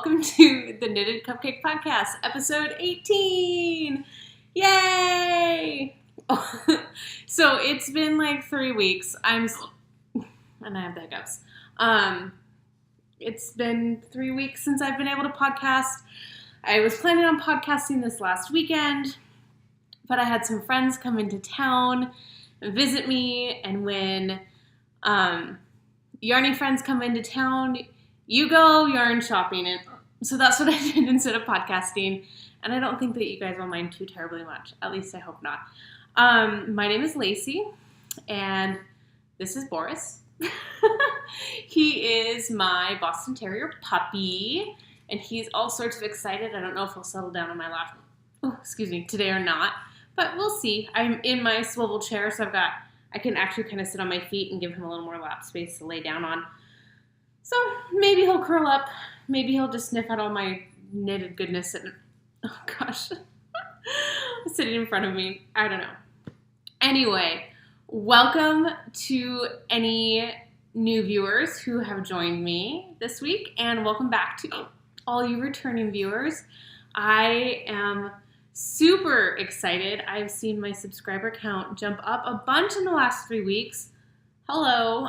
welcome to the Knitted Cupcake Podcast, episode 18! Yay! So it's been like 3 weeks. And I have the hiccups. It's been 3 weeks since I've been able to podcast. I was planning on podcasting this last weekend, but I had some friends come into town and visit me, and when yarny friends come into town, you go yarn shopping, and so that's what I did instead of podcasting, and I don't think that you guys will mind too terribly much. At least I hope not. My name is Lacey, and this is Boris. He is my Boston Terrier puppy, and he's all sorts of excited. I don't know if he'll settle down on my lap, today or not, but we'll see. I'm in my swivel chair, so I can actually kind of sit on my feet and give him a little more lap space to lay down on. So maybe he'll curl up. Maybe he'll just sniff out all my knitted goodness and, oh gosh, sitting in front of me. I don't know. Anyway, welcome to any new viewers who have joined me this week, and welcome back to all you returning viewers. I am super excited. I've seen my subscriber count jump up a bunch in the last 3 weeks. Hello.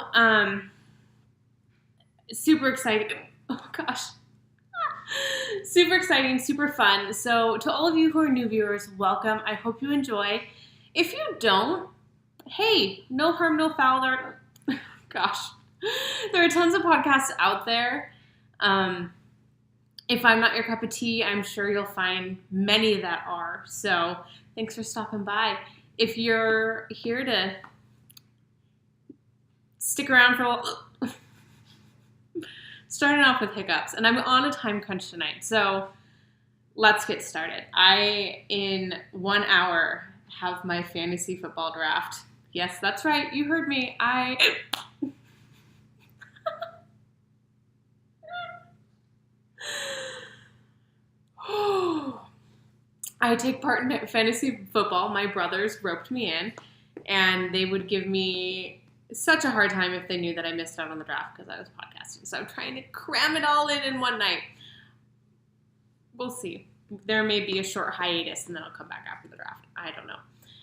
Super exciting. Oh gosh. Super exciting, super fun. So to all of you who are new viewers, welcome. I hope you enjoy. If you don't, hey, no harm, no foul. Gosh. There are tons of podcasts out there. If I'm not your cup of tea, I'm sure you'll find many that are. So thanks for stopping by. If you're here to stick around for a while, starting off with hiccups, and I'm on a time crunch tonight, so let's get started. In 1 hour, have my fantasy football draft. Yes, that's right. You heard me. I take part in fantasy football. My brothers roped me in, and they would give me such a hard time if they knew that I missed out on the draft because I was podcasting. So I'm trying to cram it all in one night. We'll see. There may be a short hiatus, and then I'll come back after the draft. I don't know.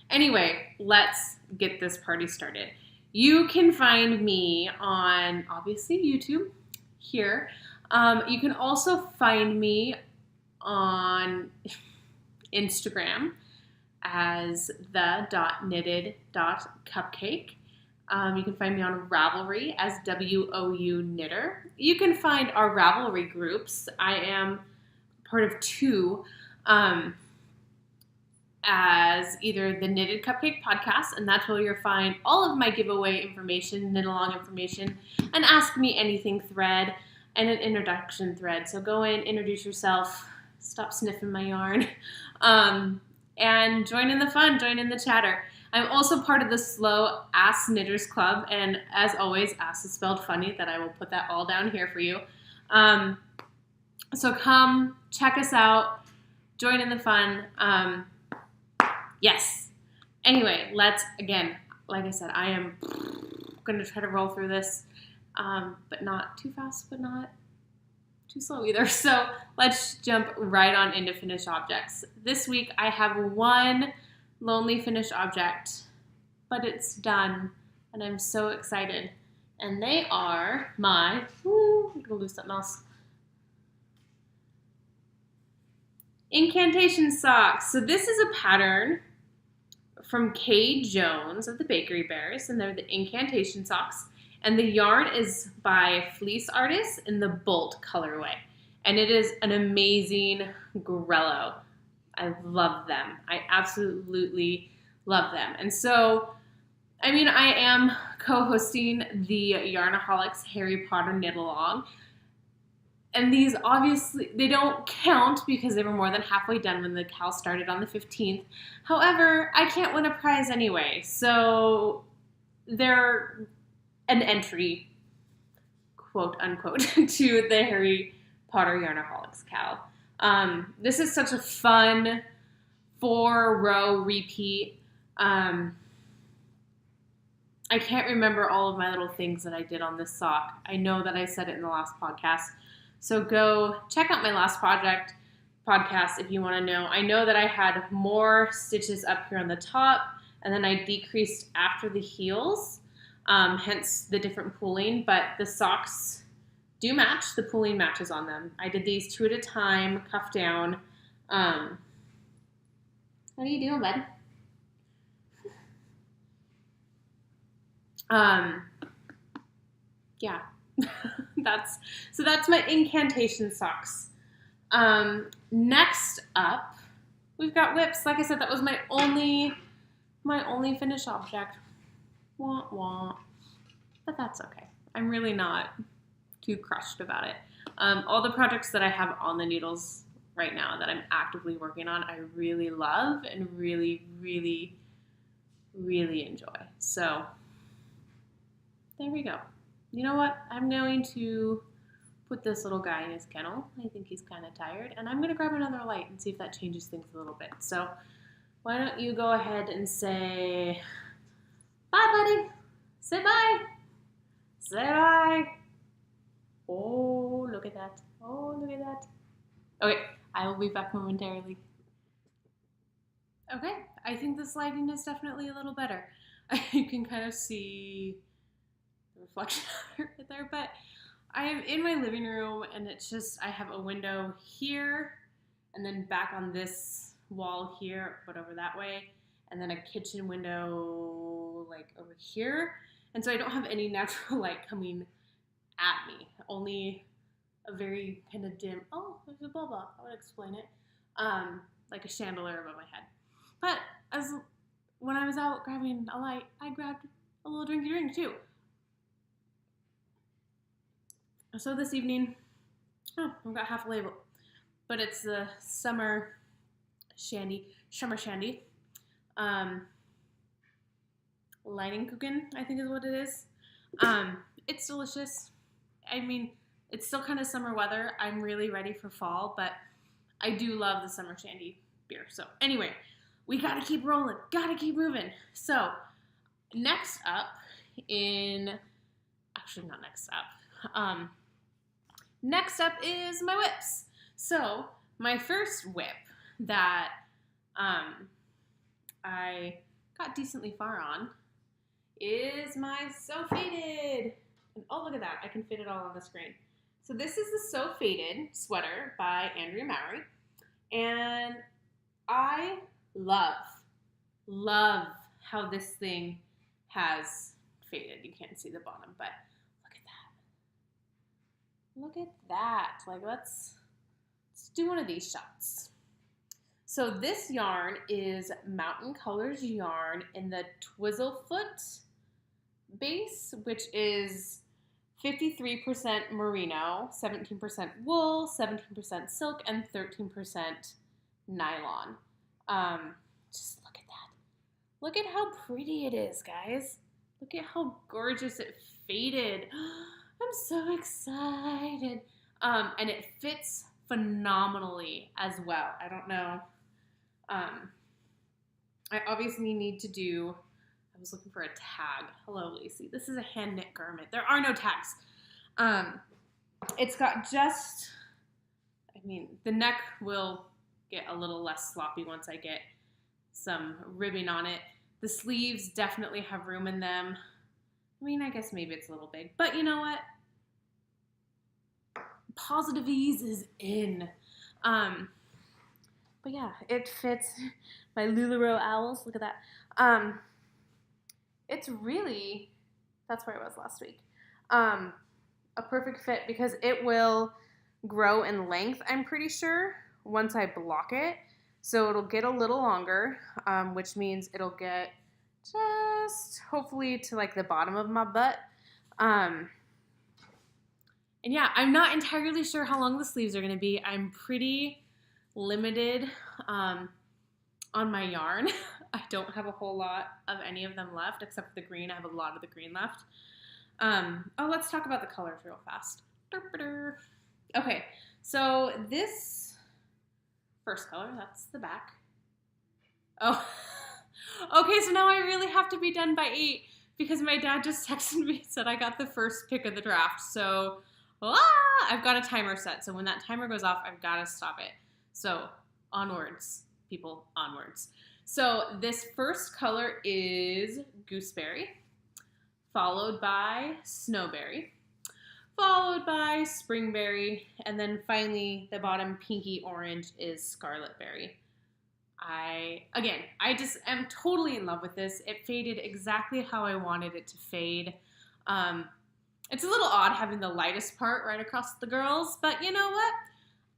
Anyway, let's get this party started. You can find me on, obviously, YouTube here. You can also find me on Instagram as the.knitted.cupcake. You can find me on Ravelry as WOU Knitter. You can find our Ravelry groups. I am part of two as either the Knitted Cupcake Podcast, and that's where you'll find all of my giveaway information, knit-along information, an Ask Me Anything thread, and an introduction thread. So go in, introduce yourself, stop sniffing my yarn, and join in the fun, join in the chatter. I'm also part of the Slow Ass Knitters Club, and as always, ass is spelled funny, that I will put that all down here for you. So come, check us out, join in the fun. Yes. Anyway, again, like I said, I am going to try to roll through this, but not too fast, but not too slow either. So let's jump right on into finished objects. This week I have one lonely finished object, but it's done, and I'm so excited. And they are I'm gonna lose something else. Incantation Socks. So this is a pattern from Kay Jones of the Bakery Bears, and they're the Incantation Socks. And the yarn is by Fleece Artists in the Bolt colorway. And it is an amazing grello. I love them. I absolutely love them. And so, I am co-hosting the Yarnaholics Harry Potter Knit Along. And these obviously, they don't count because they were more than halfway done when the cal started on the 15th. However, I can't win a prize anyway. So they're an entry, quote unquote, to the Harry Potter Yarnaholics cal. This is such a fun 4-row repeat. I can't remember all of my little things that I did on this sock. I know that I said it in the last podcast, So go check out my last podcast if you want to know. I know that I had more stitches up here on the top, and then I decreased after the heels, hence the different pooling, but the socks do match. The pooling matches on them. I did these 2 at a time, cuff down. How are you doing, bud? Yeah. That's my Incantation Socks. Next up, we've got whips. Like I said, that was my only finished object. Wah, wah. But that's okay. I'm really not too crushed about it. All the projects that I have on the needles right now that I'm actively working on, I really love and really, really, really enjoy. So there we go. You know what? I'm going to put this little guy in his kennel. I think he's kind of tired. And I'm going to grab another light and see if that changes things a little bit. So why don't you go ahead and say, bye, buddy. Say bye. Say bye. Oh, look at that. Oh, look at that. Okay, I will be back momentarily. Okay, I think this lighting is definitely a little better. You can kind of see the reflection right there, but I am in my living room, and it's just, I have a window here, and then back on this wall here, but over that way, and then a kitchen window like over here, and so I don't have any natural light coming at me, only a very kind of dim, oh, there's a bubba, I would explain it, like a chandelier above my head. But when I was out grabbing a light, I grabbed a little drinky drink too. So this evening, I've got half a label, but it's the summer shandy, Leinenkuchen, I think is what it is. It's delicious. I mean, it's still kind of summer weather. I'm really ready for fall, but I do love the summer shandy beer. So anyway, we gotta keep rolling, gotta keep moving. So next up next up is my whips. So my first whip that I got decently far on is my So Faded. And oh, look at that. I can fit it all on the screen. So this is the So Faded sweater by Andrea Mowry. And I love how this thing has faded. You can't see the bottom, but look at that. Like, let's do one of these shots. So this yarn is Mountain Colors yarn in the Twizzlefoot base, which is 53% merino, 17% wool, 17% silk, and 13% nylon. Just look at that. Look at how pretty it is, guys. Look at how gorgeous it faded. I'm so excited. And it fits phenomenally as well. I don't know. I obviously need to do, I was looking for a tag. Hello, Lacey. This is a hand knit garment. There are no tags. It's got just, I mean, the neck will get a little less sloppy once I get some ribbing on it. The sleeves definitely have room in them. I mean, I guess maybe it's a little big, but you know what? Positive ease is in. But yeah, it fits my LuLaRoe owls. Look at that. It's really, that's where I was last week. A perfect fit because it will grow in length, I'm pretty sure, once I block it. So it'll get a little longer, which means it'll get just hopefully to like the bottom of my butt. And yeah, I'm not entirely sure how long the sleeves are going to be. I'm pretty limited on my yarn. I don't have a whole lot of any of them left, except for the green. I have a lot of the green left. Oh, let's talk about the colors real fast. Okay, so this first color, that's the back. Oh, okay, so now I really have to be done by 8 because my dad just texted me and said I got the first pick of the draft. So, I've got a timer set. So when that timer goes off, I've got to stop it. So onwards, people, onwards. So this first color is gooseberry, followed by snowberry, followed by springberry, and then finally the bottom pinky orange is scarlet berry. I just am totally in love with this. It faded exactly how I wanted it to fade. It's a little odd having the lightest part right across the girls, but you know what?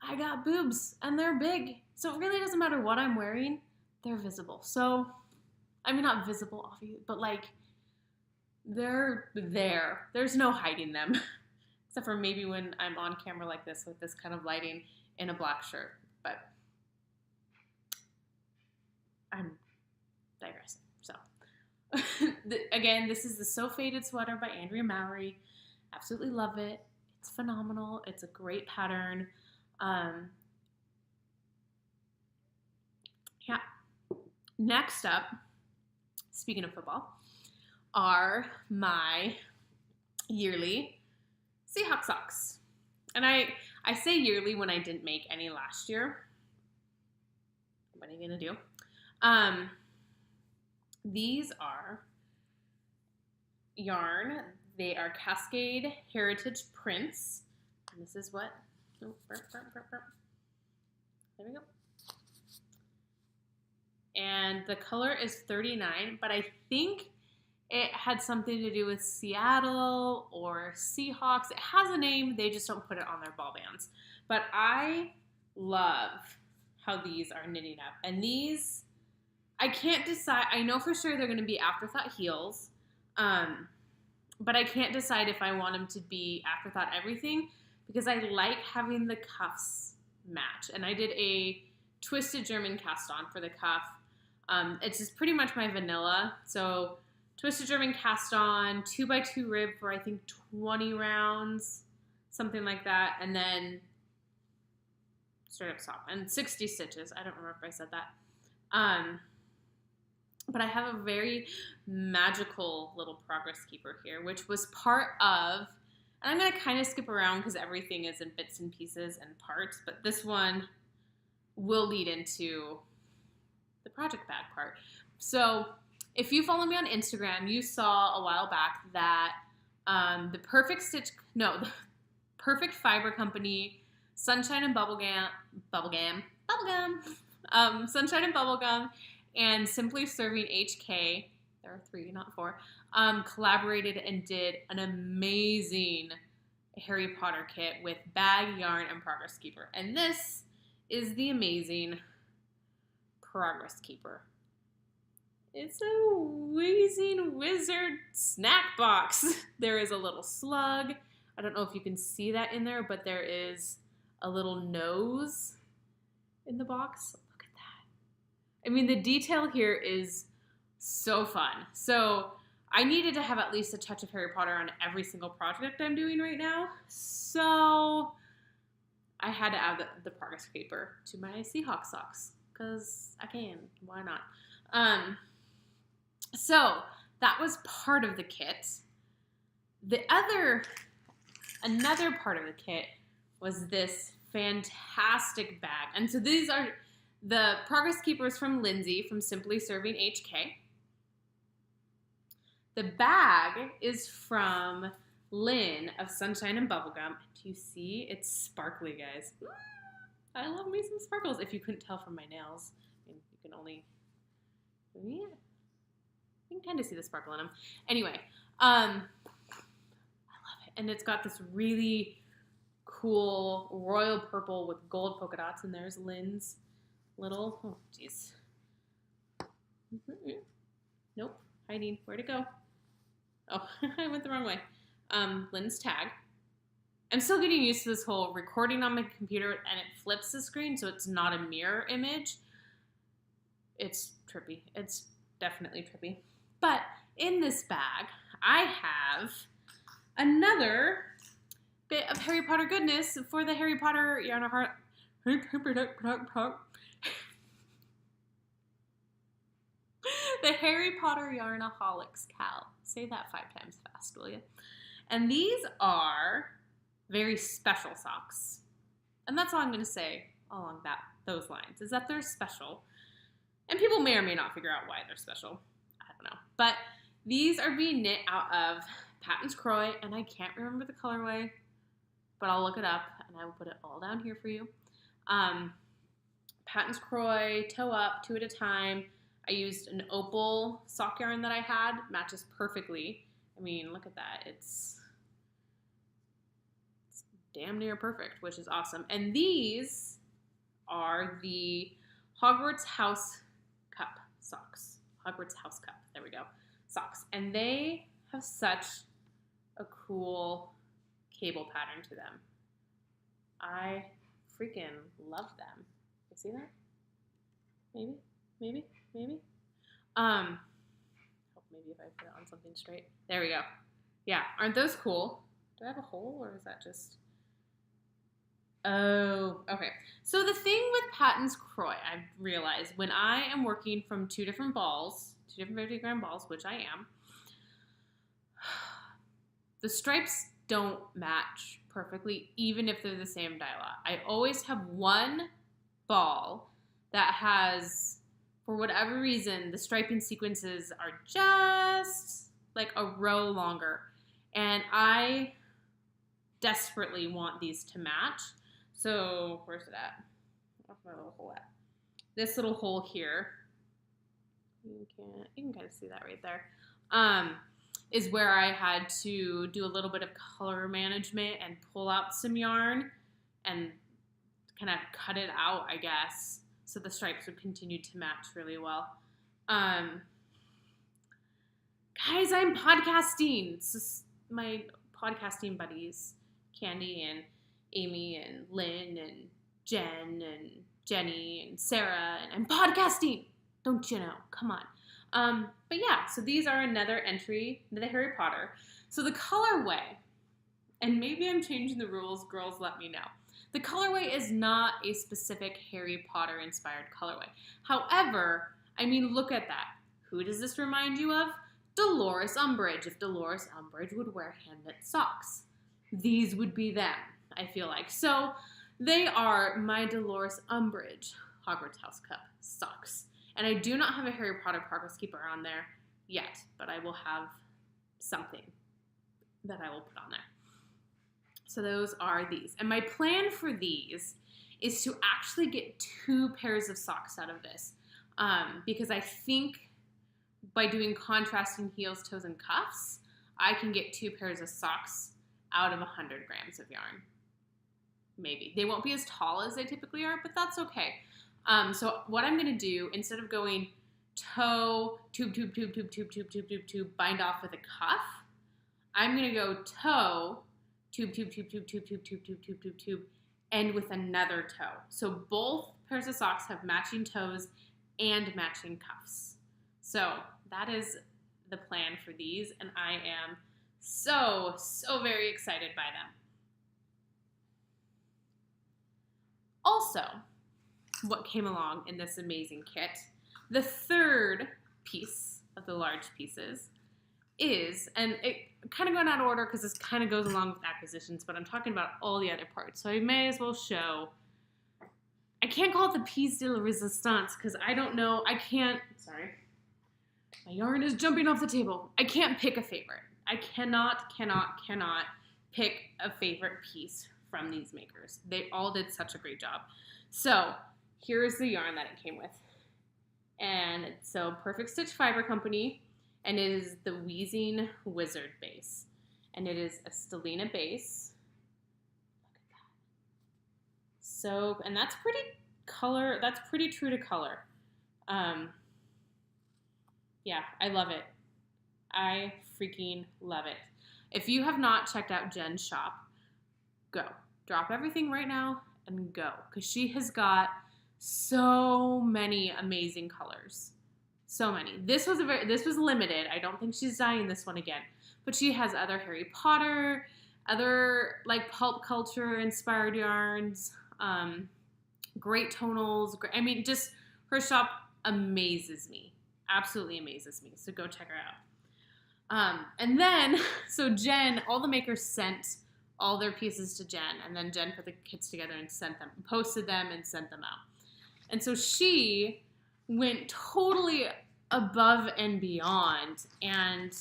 I got boobs and they're big. So it really doesn't matter what I'm wearing. They're visible. So, I mean, not visible off of you, but like they're there. There's no hiding them. Except for maybe when I'm on camera like this with this kind of lighting in a black shirt. But I'm digressing. So, again, this is the So Faded Sweater by Andrea Mowry. Absolutely love it. It's phenomenal. It's a great pattern. Yeah. Next up, speaking of football, are my yearly Seahawks socks. And I say yearly when I didn't make any last year. What are you going to do? These are yarn. They are Cascade Heritage Prints. And this is what... Oh, burp. There we go. And the color is 39, but I think it had something to do with Seattle or Seahawks. It has a name, they just don't put it on their ball bands. But I love how these are knitting up. And these, I can't decide. I know for sure they're going to be Afterthought heels, but I can't decide if I want them to be Afterthought everything because I like having the cuffs match. And I did a twisted German cast on for the cuff. It's just pretty much my vanilla. So twisted German cast on, 2x2 rib for I think 20 rounds, something like that. And then straight up sock and 60 stitches. I don't remember if I said that. But I have a very magical little progress keeper here, which was part of, and I'm going to kind of skip around because everything is in bits and pieces and parts, but this one will lead into the project bag part. So if you follow me on Instagram, you saw a while back that the Perfect Fiber Company, Sunshine and Bubblegum, Sunshine and Bubblegum, and Simply Serving HK, there are 3, not 4, collaborated and did an amazing Harry Potter kit with bag, yarn, and progress keeper. And this is the amazing progress keeper. It's a Wheezing Wizard snack box. There is a little slug. I don't know if you can see that in there, but there is a little nose in the box. Look at that. I mean, the detail here is so fun. So I needed to have at least a touch of Harry Potter on every single project I'm doing right now. So I had to add the progress paper to my Seahawks socks because I can. Why not? So that was part of the kit. Another part of the kit was this fantastic bag. And so these are the progress keepers from Lindsay from Simply Serving HK. The bag is from Lynn of Sunshine and Bubblegum. Do you see? It's sparkly, guys. I love me some sparkles. If you couldn't tell from my nails, I mean, you can only, yeah, you can kind of see the sparkle in them. Anyway, I love it. And it's got this really cool royal purple with gold polka dots. And there's Lynn's little, oh, geez. Nope, hiding. Where'd it go? Oh, I went the wrong way. Lynn's tag. I'm still getting used to this whole recording on my computer and it flips the screen so it's not a mirror image. It's trippy. It's definitely trippy. But in this bag, I have another bit of Harry Potter goodness for the Harry Potter Yarn of Heart. The Harry Potter Yarnaholics Cal. Say that 5 times fast, will you? And these are very special socks. And that's all I'm going to say along those lines, is that they're special. And people may or may not figure out why they're special. I don't know. But these are being knit out of Patons Croix, and I can't remember the colorway, but I'll look it up, and I will put it all down here for you. Patons Croix, toe up, 2 at a time. I used an opal sock yarn that I had. Matches perfectly. I mean, look at that. It's damn near perfect, which is awesome. And these are the Hogwarts House Cup socks. Hogwarts House Cup. There we go. Socks. And they have such a cool cable pattern to them. I freaking love them. You see that? Maybe. Hope maybe if I put it on something straight. There we go. Yeah, aren't those cool? Do I have a hole, or is that just... Oh, okay. So the thing with Patons Croix, I've realized, when I am working from 2 different balls, 2 different 50-gram balls, which I am, the stripes don't match perfectly, even if they're the same dye lot. I always have one ball that has, for whatever reason, the striping sequences are just like a row longer. And I desperately want these to match. So where's it at? Where's my little hole at? This little hole here. You can kind of see that right there. Is where I had to do a little bit of color management and pull out some yarn and kind of cut it out, I guess, so the stripes would continue to match really well. Guys, I'm podcasting. It's just my podcasting buddies, Candy and Amy and Lynn and Jen and Jenny and Sarah, and I'm podcasting. Don't you know? Come on. But yeah, so these are another entry into the Harry Potter. So the colorway, and maybe I'm changing the rules, girls let me know. The colorway is not a specific Harry Potter inspired colorway. However, I mean, look at that. Who does this remind you of? Dolores Umbridge. If Dolores Umbridge would wear hand-knit socks, these would be them, I feel like. So they are my Dolores Umbridge Hogwarts House Cup socks. And I do not have a Harry Potter Progress Keeper on there yet, but I will have something that I will put on there. So those are these. And my plan for these is to actually get 2 pairs of socks out of this, because I think by doing contrasting heels, toes, and cuffs, I can get 2 pairs of socks out of 100 grams of yarn. Maybe. They won't be as tall as they typically are, but that's okay. So what I'm going to do, instead of going toe, tube, bind off with a cuff, I'm going to go toe, tube, end with another toe. So both pairs of socks have matching toes and matching cuffs. So that is the plan for these, and I am so very excited by them. Also, what came along in this amazing kit, the third piece of the large pieces is, and it kind of going out of order because this kind of goes along with acquisitions, but I'm talking about all the other parts, so I may as well show. I can't call it the piece de la resistance because I don't know, sorry, my yarn is jumping off the table. I can't pick a favorite. I cannot pick a favorite piece from these makers. They all did such a great job. So here's the yarn that it came with. And it's so Perfect Stitch Fiber Company, and it is the Wheezing Wizard base. And it is a Stellina base. Look at that. So, and that's pretty true to color. Yeah, I love it. I freaking love it. If you have not checked out Jen's shop, go. Drop everything right now and go. Because she has got so many amazing colors. So many. This was limited. I don't think she's dyeing this one again. But she has other Harry Potter, other like pulp culture inspired yarns, great tonals. I mean, just her shop amazes me. Absolutely amazes me. So go check her out. And then, so Jen, all the makers sent all their pieces to Jen, and then Jen put the kits together and posted them and sent them out. And so she went totally above and beyond and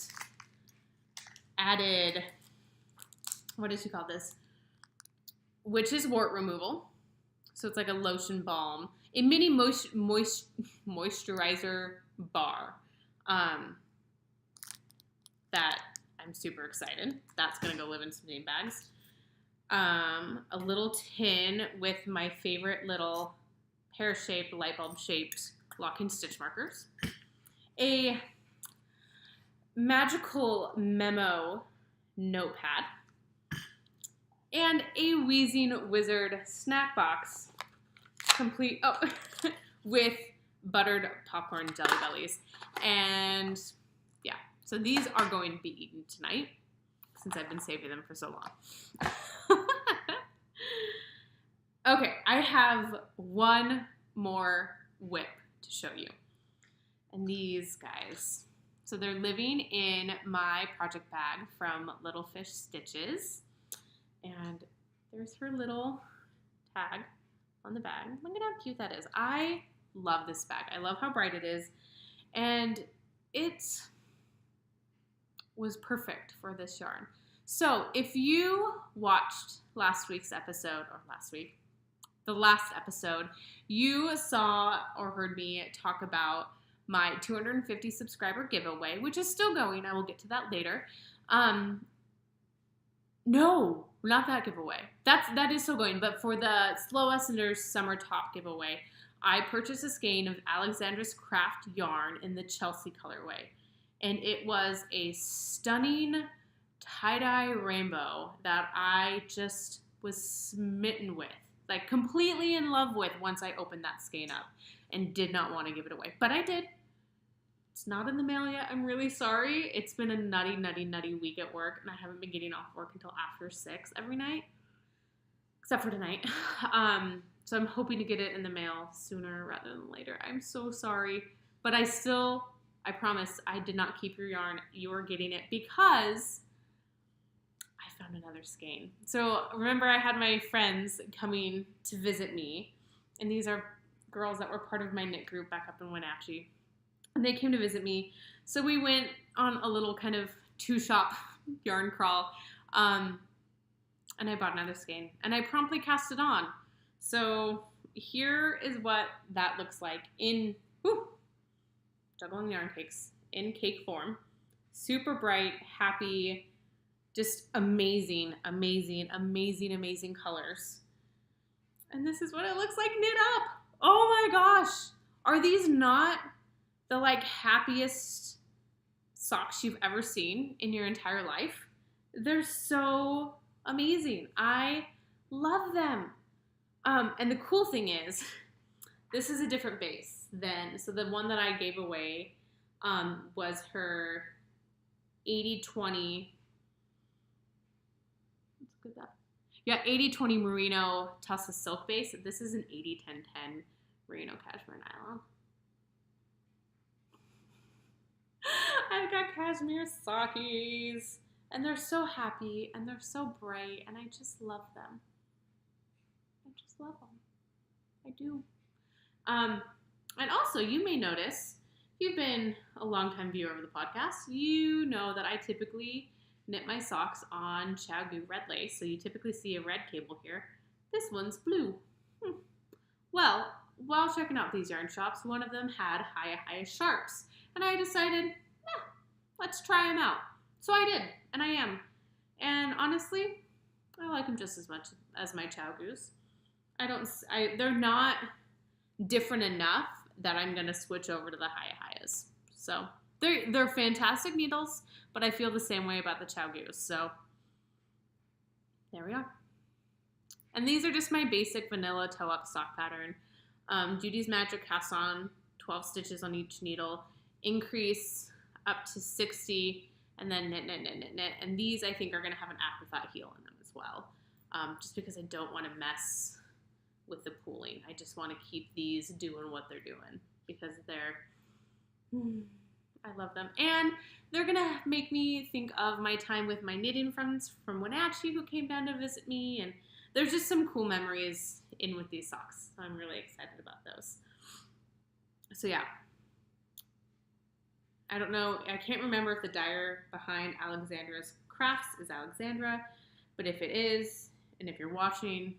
added, what does she call this? Witch's wart removal. So it's like a lotion balm, a mini moisturizer bar. That I'm super excited. That's going to go live in some name bags. A little tin with my favorite little pear-shaped, light bulb-shaped locking stitch markers. A magical memo notepad. And a Wheezing Wizard snack box complete with buttered popcorn jelly bellies. And yeah, so these are going to be eaten tonight since I've been saving them for so long. Okay, I have one more whip to show you. And these guys, so they're living in my project bag from Little Fish Stitches. And there's her little tag on the bag. Look at how cute that is. I love this bag. I love how bright it is. And it was perfect for this yarn. So if you watched the last episode, you saw or heard me talk about my 250 subscriber giveaway, which is still going. I will get to that later. No, not that giveaway. That is still going. But for the Slow Essenders Summer Top giveaway, I purchased a skein of Alexandra's Craft yarn in the Chelsea colorway. And it was a stunning tie-dye rainbow that I just was smitten with. Like completely in love with once I opened that skein up and did not want to give it away. But I did. It's not in the mail yet. I'm really sorry. It's been a nutty week at work, and I haven't been getting off work until after 6 every night, except for tonight. So I'm hoping to get it in the mail sooner rather than later. I'm so sorry. But I promise I did not keep your yarn. You're getting it because I found another skein. So remember I had my friends coming to visit me, and these are girls that were part of my knit group back up in Wenatchee. And they came to visit me. So we went on a little kind of 2-shop yarn crawl. And I bought another skein. And I promptly cast it on. So here is what that looks like in, juggling yarn cakes, in cake form. Super bright, happy, just amazing colors. And this is what it looks like knit up. Oh my gosh. Are these not the happiest socks you've ever seen in your entire life? They're so amazing. I love them. And the cool thing is, this is a different base so the one that I gave away was her 80-20. Let's look at that. Yeah, 80-20 merino Tussa silk base. This is an 80-10-10 merino cashmere nylon. I've got cashmere sockies, and they're so happy, and they're so bright, and I just love them. I do. And also, you may notice, if you've been a long-time viewer of the podcast, you know that I typically knit my socks on Chao red lace, so you typically see a red cable here. This one's blue. Well, while checking out these yarn shops, one of them had Hiya Sharps. And I decided, let's try them out. So I did, and I am. And honestly, I like them just as much as my Chao Goose. They're not different enough that I'm going to switch over to the Hiyas. So they're fantastic needles, but I feel the same way about the Chao Goose. So there we are. And these are just my basic vanilla toe-up sock pattern. Judy's Magic casts on 12 stitches on each needle, increase up to 60, and then knit. And these, I think, are going to have an afterthought heel in them as well, just because I don't want to mess with the pooling. I just want to keep these doing what they're doing because they're I love them. And they're going to make me think of my time with my knitting friends from Wenatchee who came down to visit me. And there's just some cool memories in with these socks. So I'm really excited about those. So yeah. I don't know. I can't remember if the dyer behind Alexandra's crafts is Alexandra. But if it is, and if you're watching,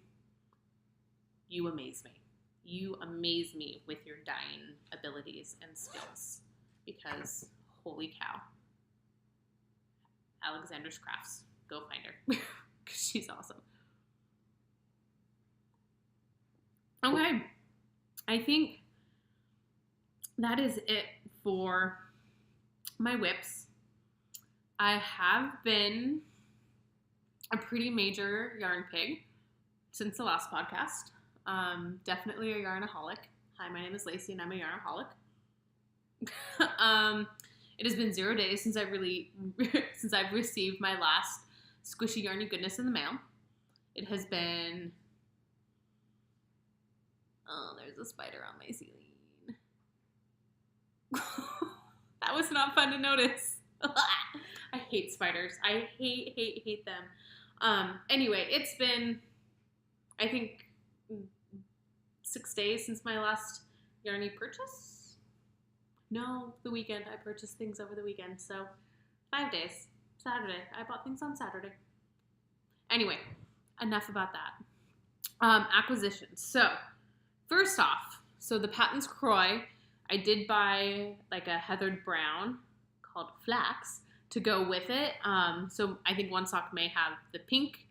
you amaze me. You amaze me with your dyeing abilities and skills. Because, holy cow. Alexandra's Crafts. Go find her. Because she's awesome. Okay. I think that is it for my whips. I have been a pretty major yarn pig since the last podcast. Definitely a yarnaholic. Hi, my name is Lacey and I'm a yarnaholic. It has been 0 days since I've received my last squishy yarny goodness in the mail. It has been, oh, there's a spider on my ceiling. That was not fun to notice. I hate spiders. I hate them. Anyway, it's been, I think, 6 days since my last yarny purchase. No, the weekend. I purchased things over the weekend. So 5 days. Saturday. I bought things on Saturday. Anyway, enough about that. Acquisitions. So, first off, so the Patons Croix, I did buy like a heathered brown called Flax to go with it. So I think one sock may have the pink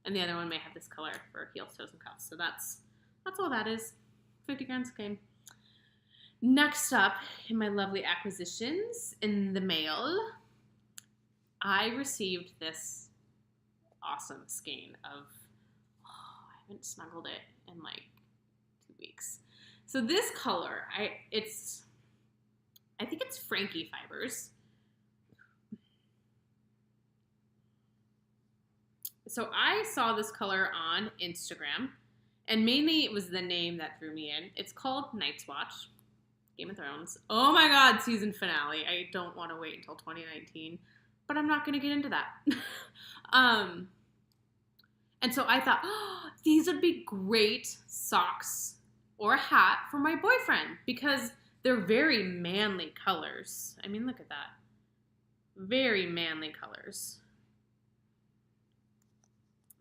and the other one may have this color for heels, toes, and cuffs. So that's all that is. 50 grams came. Next up in my lovely acquisitions in the mail, I received this awesome skein of, I haven't snuggled it in like 2 weeks. So this color, I think it's Franke Fibers. So I saw this color on Instagram, and mainly it was the name that threw me in. It's called Night's Watch, Game of Thrones. Oh my God, season finale. I don't want to wait until 2019, but I'm not going to get into that. And so I thought, oh, these would be great socks or a hat for my boyfriend because they're very manly colors. I mean, look at that. Very manly colors.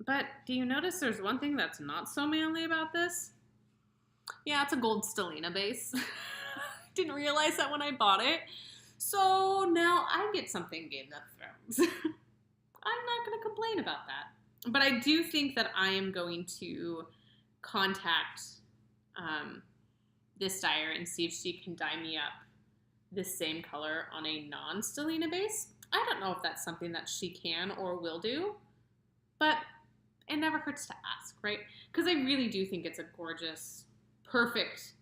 But do you notice there's one thing that's not so manly about this? Yeah, it's a gold stellina base. Didn't realize that when I bought it. So now I get something Game of Thrones. I'm not going to complain about that. But I do think that I am going to contact this dyer and see if she can dye me up this same color on a non-stellina base. I don't know if that's something that she can or will do, but it never hurts to ask, right? Because I really do think it's a gorgeous, perfect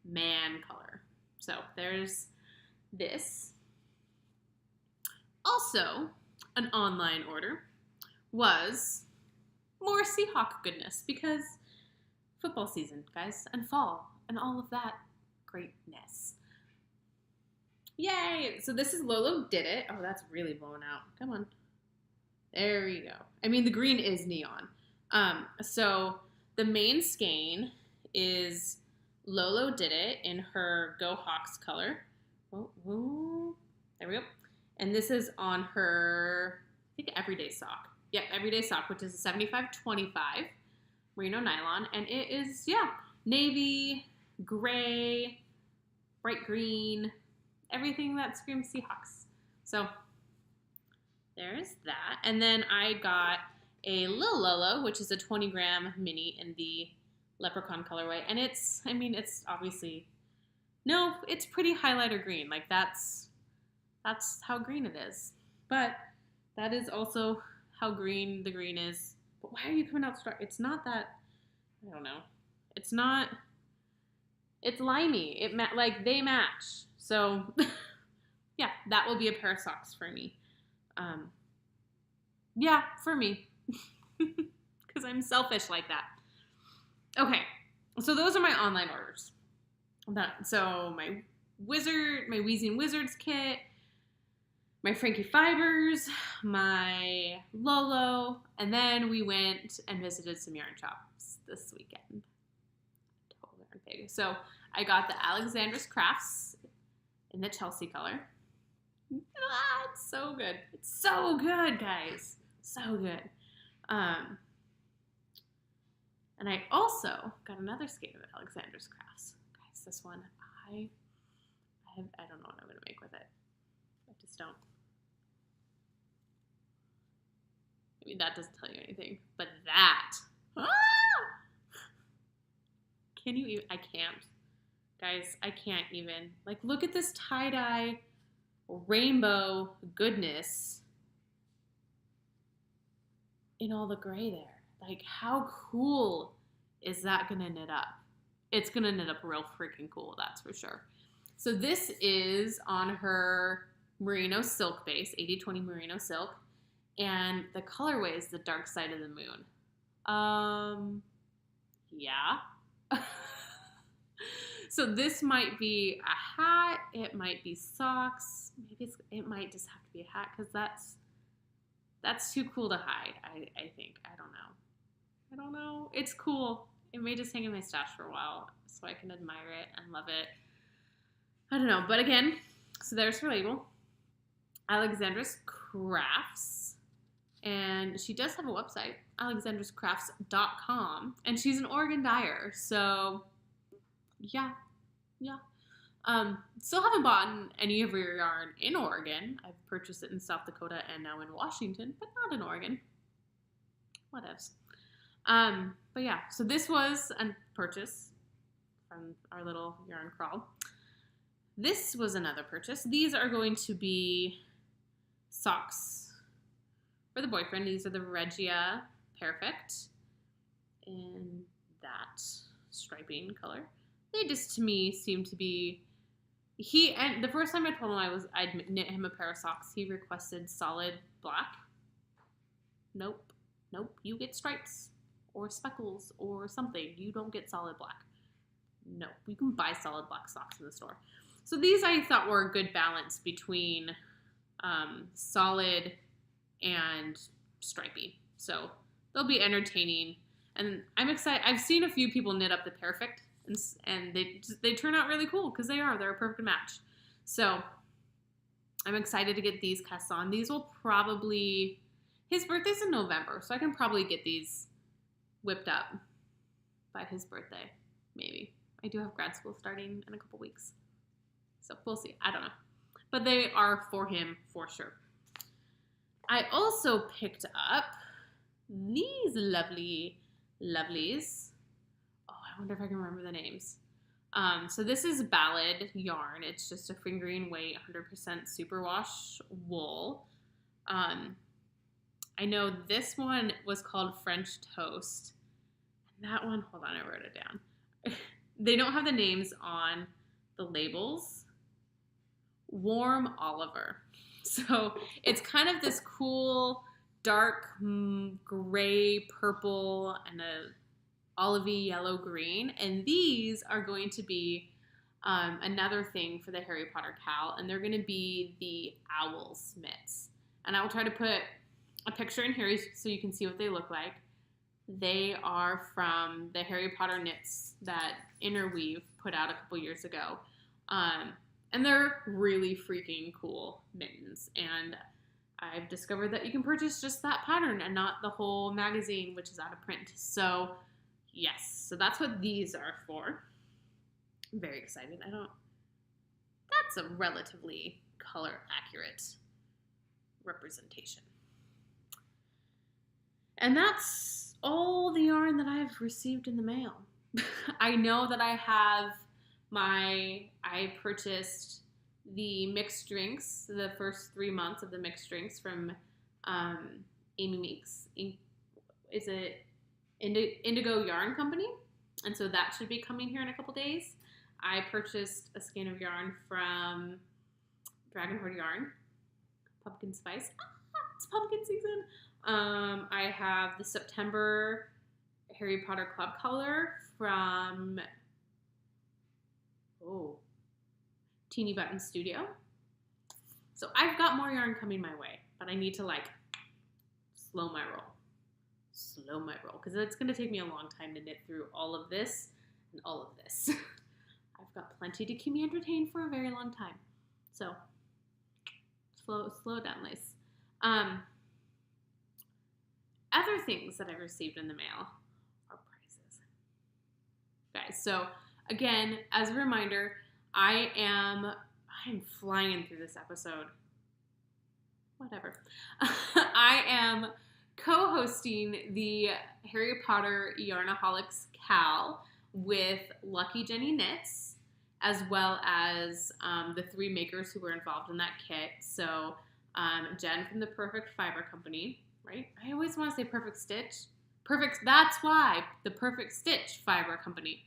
man color. So there's this. Also, an online order was more Seahawk goodness because football season, guys, and fall, and all of that greatness. Yay! So this is Lolo Did It. Oh, that's really blown out. Come on. There you go. I mean, the green is neon. So the main skein is Lolo Did It in her Go Hawks color. Oh, there we go. And this is on her, I think, everyday sock. Yep, everyday sock, which is a 75/25 merino nylon. And it is, yeah, navy, gray, bright green, everything that screams Seahawks. So there's that. And then I got a Lil Lolo, which is a 20-gram mini in the leprechaun colorway. And it's, I mean, it's obviously, no, it's pretty highlighter green. Like that's how green it is. But that is also how green the green is. But why are you coming out strong? It's not that, I don't know. It's not, it's limey. Like they match. So yeah, that will be a pair of socks for me. Yeah, for me. Because I'm selfish like that. Okay, so those are my online orders. So my Wheezing Wizards kit, my Franke Fibers, my Lolo, and then we went and visited some yarn shops this weekend. Total yarn pig. So I got the Alexandra's Crafts in the Chelsea color. It's so good. It's so good, guys. So good. And I also got another skein of Alexandra's Crafts. Guys, this one, I don't know what I'm going to make with it. I just don't. I mean, that doesn't tell you anything. But that. Can you even? I can't. Guys, I can't even. Like, look at this tie-dye rainbow goodness in all the gray there. Like, how cool is that going to knit up? It's going to knit up real freaking cool, that's for sure. So this is on her merino silk base, 80/20 merino silk, and the colorway is the dark side of the moon. Yeah. So this might be a hat, it might be socks, maybe it might just have to be a hat because that's too cool to hide, I think. I don't know. It's cool. It may just hang in my stash for a while so I can admire it and love it. I don't know. But again, so there's her label. Alexandra's Crafts. And she does have a website, alexandrascrafts.com. And she's an Oregon dyer. So, yeah. Still haven't bought any of your yarn in Oregon. I've purchased it in South Dakota and now in Washington, but not in Oregon. Whatevs. But yeah, so this was a purchase from our little yarn crawl. This was another purchase. These are going to be socks for the boyfriend. These are the Regia Perfect in that striping color. They just, to me, seem to be... And the first time I told him I'd knit him a pair of socks, he requested solid black. Nope. You get stripes or speckles or something. You don't get solid black. No, you can buy solid black socks in the store. So these I thought were a good balance between solid and stripy. So they'll be entertaining. And I'm excited. I've seen a few people knit up the Perfect, and they turn out really cool because they're a perfect match. So I'm excited to get these cast on. These will probably, his birthday's in November, so I can probably get these whipped up by his birthday, maybe. I do have grad school starting in a couple weeks. So we'll see. I don't know. But they are for him for sure. I also picked up these lovelies. Oh, I wonder if I can remember the names. So this is Ballad yarn. It's just a fingering weight, 100% superwash wool. I know this one was called French Toast. And that one, hold on, I wrote it down. They don't have the names on the labels. Warm Oliver. So it's kind of this cool, dark gray, purple, and a olivey yellow green. And these are going to be another thing for the Harry Potter cowl. And they're going to be the owl mitts. And I will try to put a picture in here so you can see what they look like. They are from the Harry Potter knits that Interweave put out a couple years ago. And they're really freaking cool mittens. And I've discovered that you can purchase just that pattern and not the whole magazine, which is out of print. So, yes. So that's what these are for. I'm very excited. That's a relatively color accurate representation. And that's all the yarn that I've received in the mail. I know that I purchased the mixed drinks, the first 3 months of the mixed drinks from Amy Meeks. Is it Indigo Yarn Company? And so that should be coming here in a couple days. I purchased a skein of yarn from Dragonhoard Yarn, Pumpkin Spice. It's pumpkin season. I have the September Harry Potter Club color from Teeny Button Studio. So I've got more yarn coming my way, but I need to like slow my roll. Slow my roll, because it's going to take me a long time to knit through all of this and all of this. I've got plenty to keep me entertained for a very long time. So slow down, Lace. Other things that I received in the mail are prizes. Guys, so again, as a reminder, I'm flying through this episode. Whatever. I am co-hosting the Harry Potter Yarnaholics Cal with Lucky Jenny Knits, as well as the 3 makers who were involved in that kit. So Jen from the Perfect Fiber Company, right? I always want to say Perfect Stitch. That's why. The Perfect Stitch Fiber Company.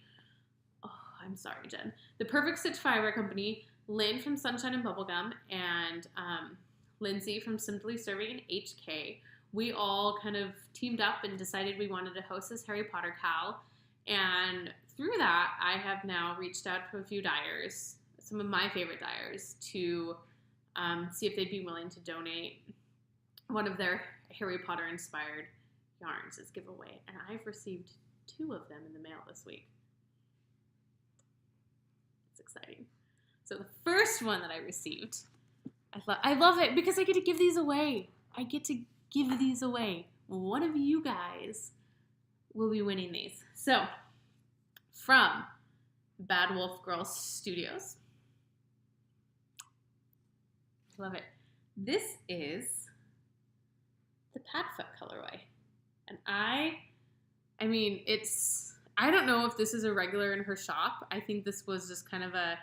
Oh, I'm sorry, Jen. The Perfect Stitch Fiber Company, Lynn from Sunshine and Bubblegum, and Lindsay from Simply Serving and HK. We all kind of teamed up and decided we wanted to host this Harry Potter Cal. And through that, I have now reached out to a few dyers, some of my favorite dyers, to see if they'd be willing to donate one of their Harry Potter inspired yarns as giveaway. And I've received 2 of them in the mail this week. It's exciting. So the first one that I received, I love it because I get to give these away. I get to give these away. One of you guys will be winning these. So, from Bad Wolf Girl Studios. Love it. This is the Padfoot colorway. And I mean, I don't know if this is a regular in her shop. I think this was just kind of a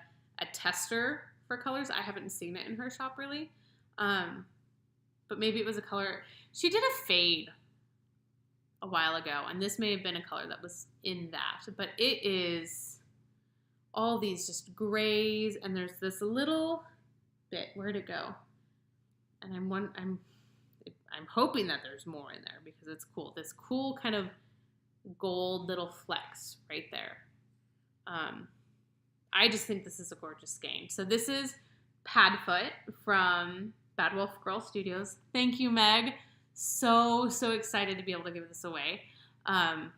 tester for colors. I haven't seen it in her shop really. But maybe it was a color. She did a fade a while ago, and this may have been a color that was in that. But it is all these just grays, and there's this little bit. Where'd it go? And I'm hoping that there's more in there because it's cool. This cool kind of gold little flecks right there. I just think this is a gorgeous skein. So this is Padfoot from Bad Wolf Girl Studios. Thank you, Meg. So excited to be able to give this away. I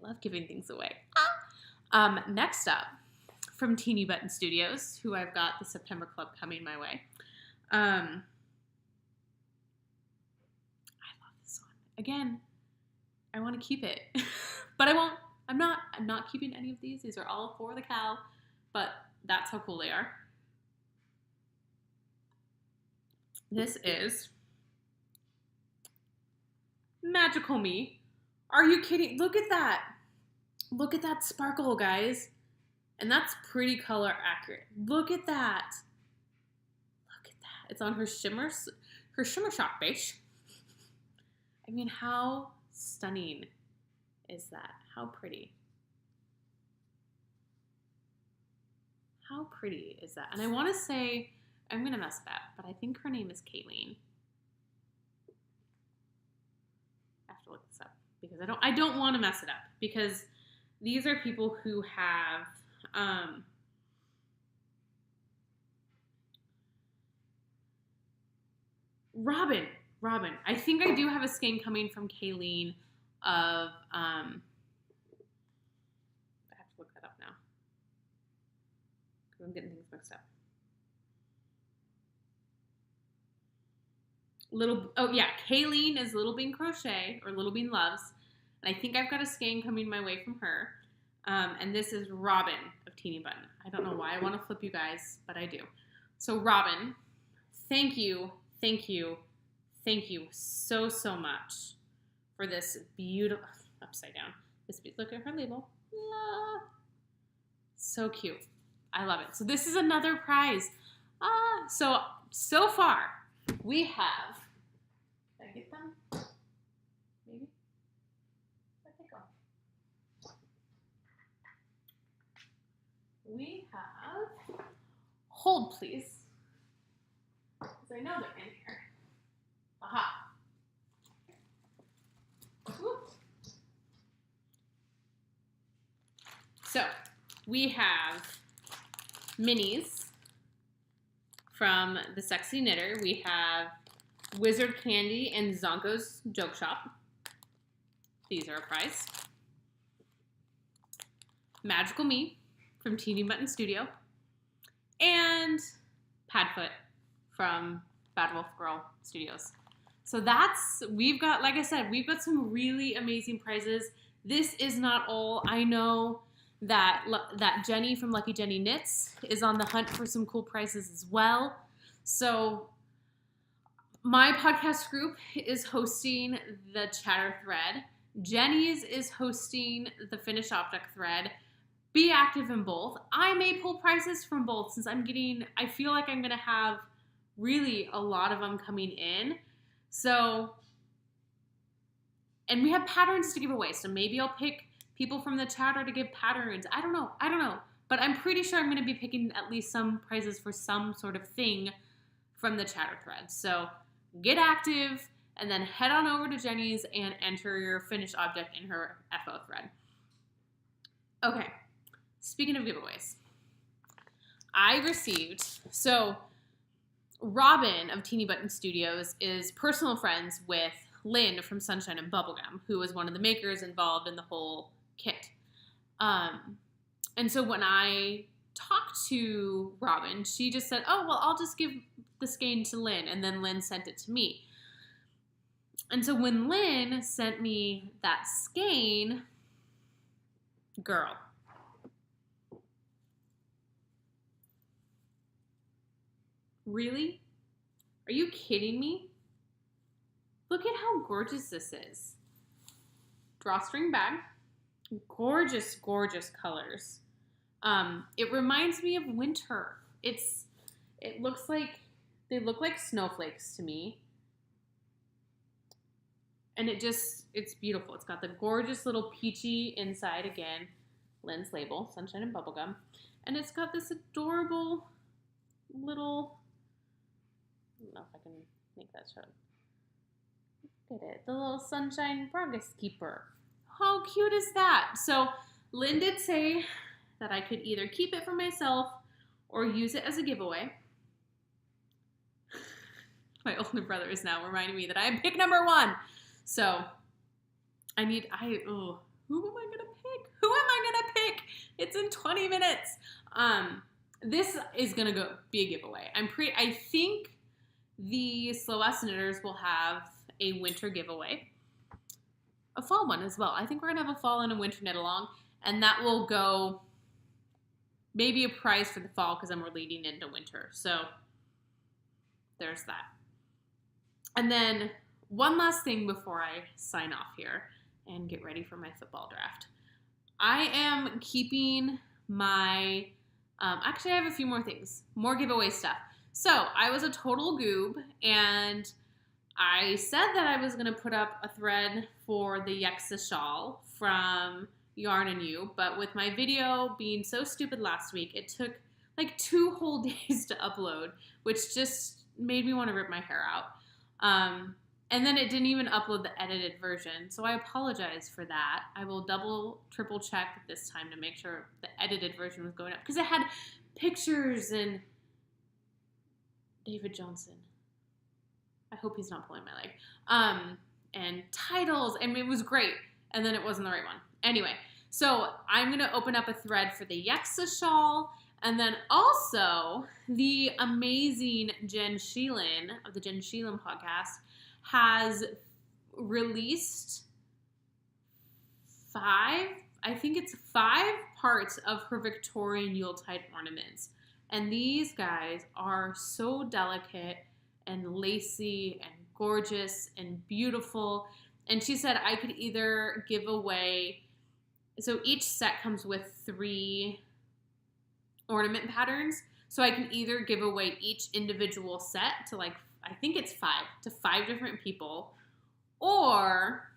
love giving things away. Next up, from Teeny Button Studios, who I've got the September Club coming my way. I love this one. Again, I want to keep it, but I won't. I'm not keeping any of these. These are all for the Cal, but that's how cool they are. This is Magical Me. Are you kidding? Look at that. Look at that sparkle, guys. And that's pretty color accurate. Look at that. Look at that. It's on her shimmer shock beige. I mean, how stunning is that? How pretty. How pretty is that? And I want to say, I'm going to mess it up, but I think her name is Kayleen. I have to look this up because I don't want to mess it up because these are people who have Robin. I think I do have a skein coming from Kayleen of I have to look that up now because I'm getting things mixed up. Kayleen is Little Bean Crochet or Little Bean Loves, and I think I've got a skein coming my way from her. And this is Robin of Teeny Button. I don't know why I want to flip you guys, but I do. So Robin, thank you so much for this beautiful, upside down. Look at her label. So cute. I love it. So this is another prize. So far we have, did I get them? Maybe? Where'd they go? We have, hold please, because I know they're in here. Aha. Whoop. So we have minis from The Sexy Knitter, we have Wizard Candy and Zonko's Joke Shop. These are a prize. Magical Me from Teeny Button Studio. And Padfoot from Bad Wolf Girl Studios. So we've got, like I said, we've got some really amazing prizes. This is not all. I know that Jenny from Lucky Jenny Knits is on the hunt for some cool prizes as well. So my podcast group is hosting the chatter thread. Jenny's is hosting the finished object thread. Be active in both. I may pull prizes from both since I feel like I'm going to have really a lot of them coming in. So, and we have patterns to give away. So maybe I'll pick people from the chatter to give patterns. I don't know. But I'm pretty sure I'm going to be picking at least some prizes for some sort of thing from the chatter thread. So get active and then head on over to Jenny's and enter your finished object in her FO thread. Okay, speaking of giveaways, so Robin of Teeny Button Studios is personal friends with Lynn from Sunshine and Bubblegum, who was one of the makers involved in the whole kit. And so when I talked to Robin, she just said, oh, well, I'll just give the skein to Lynn. And then Lynn sent it to me. And so when Lynn sent me that skein, girl, really? Are you kidding me? Look at how gorgeous this is. Drawstring bag. Gorgeous, gorgeous colors. It reminds me of winter. They look like snowflakes to me. And it's beautiful. It's got the gorgeous little peachy inside again. Lynn's label, Sunshine and Bubblegum. And it's got this adorable little, I don't know if I can make that show. Look at it. The little Sunshine Progress Keeper. How cute is that? So Lynn did say that I could either keep it for myself or use it as a giveaway. My older brother is now reminding me that I am pick number 1. So who am I gonna pick? Who am I gonna pick? It's in 20 minutes. This is gonna be a giveaway. I think the Slow Ass Knitters will have a winter giveaway. A fall one as well. I think we're gonna have a fall and a winter knit along, and that will go maybe a prize for the fall because then we're leading into winter. So there's that. And then one last thing before I sign off here and get ready for my football draft. I am keeping my, actually I have a few more things, more giveaway stuff. So I was a total goob and I said that I was going to put up a thread for the Yexa shawl from Yarn and You, but with my video being so stupid last week, it took like 2 whole days to upload, which just made me want to rip my hair out. And then it didn't even upload the edited version, so I apologize for that. I will double, triple check this time to make sure the edited version was going up, because it had pictures and David Johnson. I hope he's not pulling my leg. And titles, and it was great. And then it wasn't the right one. Anyway, so I'm going to open up a thread for the Yexa shawl, and then also the amazing Jen Sheelan of the Jen Sheelan podcast has released 5 parts of her Victorian Yuletide ornaments. And these guys are so delicate and lacy and gorgeous and beautiful. And she said I could either give away, so each set comes with 3 ornament patterns. So I can either give away each individual set to I think it's 5 different people, or,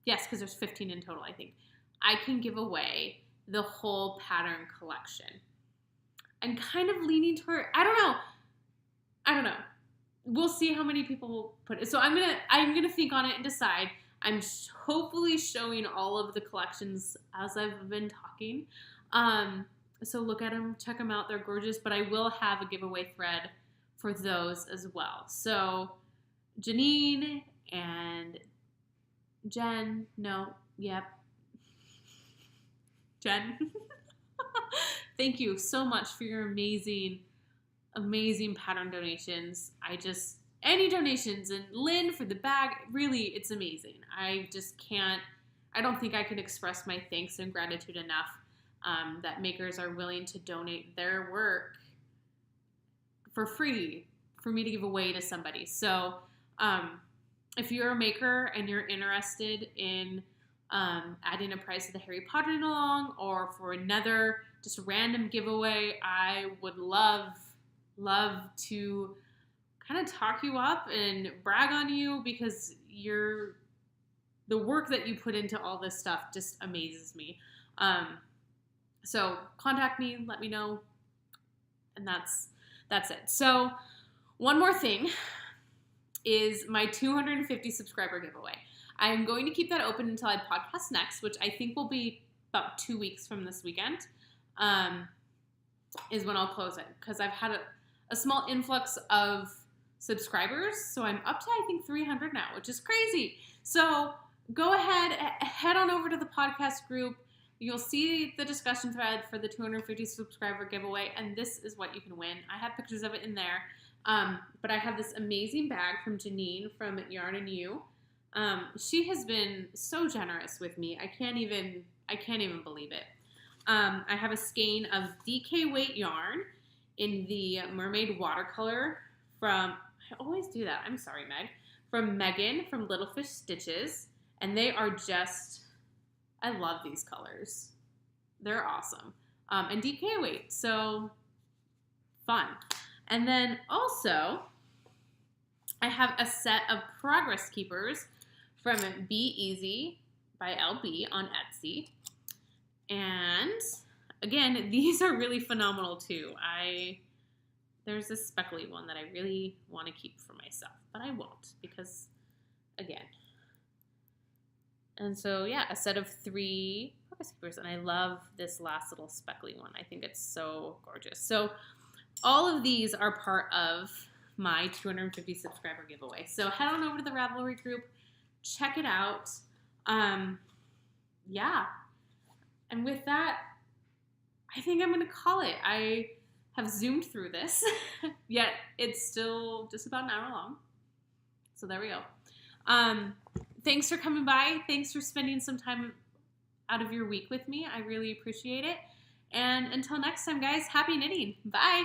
yes, because there's 15 in total, I think, I can give away the whole pattern collection. I'm kind of leaning toward, I don't know. We'll see how many people put it. So I'm gonna think on it and decide. I'm hopefully showing all of the collections as I've been talking. So look at them, check them out. They're gorgeous, but I will have a giveaway thread for those as well. So Janine and Jen, Jen, thank you so much for your amazing pattern donations. Any donations, and Lynn for the bag, really, it's amazing. I don't think I can express my thanks and gratitude enough that makers are willing to donate their work for free for me to give away to somebody. So if you're a maker and you're interested in adding a prize to the Harry Potter along, or for another just random giveaway, I would love to kind of talk you up and brag on you, because the work that you put into all this stuff just amazes me. So contact me, let me know, and that's it. So one more thing is my 250 subscriber giveaway. I'm going to keep that open until I podcast next, which I think will be about 2 weeks from this weekend, is when I'll close it, because I've had a small influx of subscribers. So I'm up to, I think, 300 now, which is crazy. So go ahead, head on over to the podcast group. You'll see the discussion thread for the 250 subscriber giveaway, and this is what you can win. I have pictures of it in there. But I have this amazing bag from Janine from Yarn and You. She has been so generous with me. I can't even believe it. I have a skein of DK weight yarn in the mermaid watercolor from, I always do that, I'm sorry, Meg, from Megan from Little Fish Stitches. And they are just, I love these colors. They're awesome. And DK weight, so fun. And then also, I have a set of Progress Keepers from Be Easy by LB on Etsy. And again, these are really phenomenal too. There's this speckly one that I really want to keep for myself, but I won't, because again. And so yeah, a set of 3 Progress Keepers, and I love this last little speckly one. I think it's so gorgeous. So all of these are part of my 250 subscriber giveaway. So head on over to the Ravelry group, check it out. Yeah. And with that, I think I'm going to call it. I have zoomed through this, yet it's still just about an hour long. So there we go. Thanks for coming by. Thanks for spending some time out of your week with me. I really appreciate it. And until next time, guys, happy knitting. Bye.